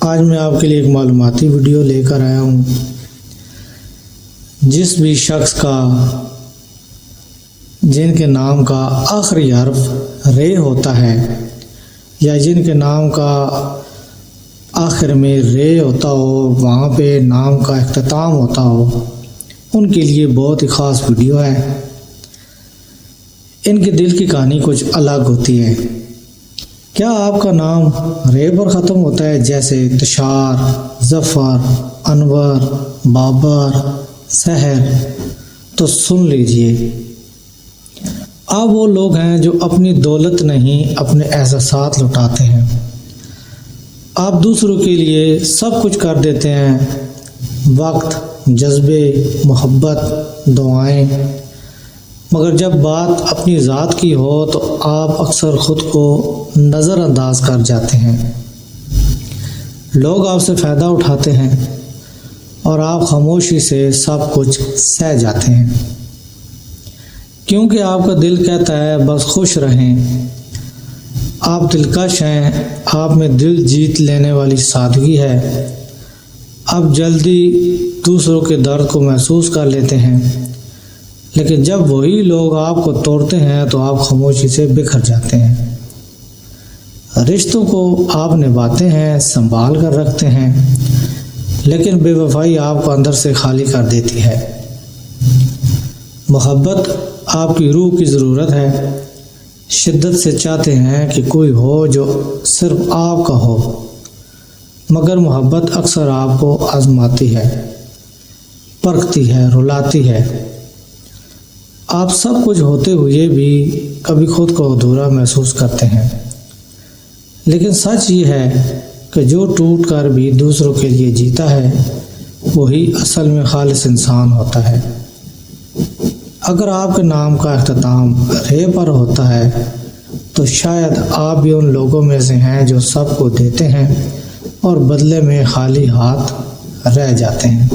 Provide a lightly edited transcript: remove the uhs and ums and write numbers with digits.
آج میں آپ کے لیے ایک معلوماتی ویڈیو لے کر آیا ہوں۔ جس بھی شخص کا جن کے نام کا آخری حرف رے ہوتا ہے یا جن کے نام کا آخر میں رے ہوتا ہو، وہاں پہ نام کا اختتام ہوتا ہو، ان کے لیے بہت ہی خاص ویڈیو ہے۔ ان کے دل کی کہانی کچھ الگ ہوتی ہے۔ کیا آپ کا نام رے پر ختم ہوتا ہے، جیسے تشار، ظفر، انور، بابر، سحر؟ تو سن لیجئے، آپ وہ لوگ ہیں جو اپنی دولت نہیں اپنے احساسات لٹاتے ہیں۔ آپ دوسروں کے لیے سب کچھ کر دیتے ہیں، وقت، جذبے، محبت، دعائیں، مگر جب بات اپنی ذات کی ہو تو آپ اکثر خود کو نظر انداز کر جاتے ہیں۔ لوگ آپ سے فائدہ اٹھاتے ہیں اور آپ خاموشی سے سب کچھ سہ جاتے ہیں، کیونکہ آپ کا دل کہتا ہے بس خوش رہیں۔ آپ دلکش ہیں، آپ میں دل جیت لینے والی سادگی ہے۔ آپ جلدی دوسروں کے درد کو محسوس کر لیتے ہیں، لیکن جب وہی لوگ آپ کو توڑتے ہیں تو آپ خاموشی سے بکھر جاتے ہیں۔ رشتوں کو آپ نبھاتے ہیں، سنبھال کر رکھتے ہیں، لیکن بے وفائی آپ کو اندر سے خالی کر دیتی ہے۔ محبت آپ کی روح کی ضرورت ہے، شدت سے چاہتے ہیں کہ کوئی ہو جو صرف آپ کا ہو، مگر محبت اکثر آپ کو آزماتی ہے، پرکھتی ہے، رلاتی ہے۔ آپ سب کچھ ہوتے ہوئے بھی کبھی خود کو ادھورا محسوس کرتے ہیں، لیکن سچ یہ ہے کہ جو ٹوٹ کر بھی دوسروں کے لیے جیتا ہے وہی اصل میں خالص انسان ہوتا ہے۔ اگر آپ کے نام کا اختتام رے پر ہوتا ہے تو شاید آپ بھی ان لوگوں میں سے ہیں جو سب کو دیتے ہیں اور بدلے میں خالی ہاتھ رہ جاتے ہیں۔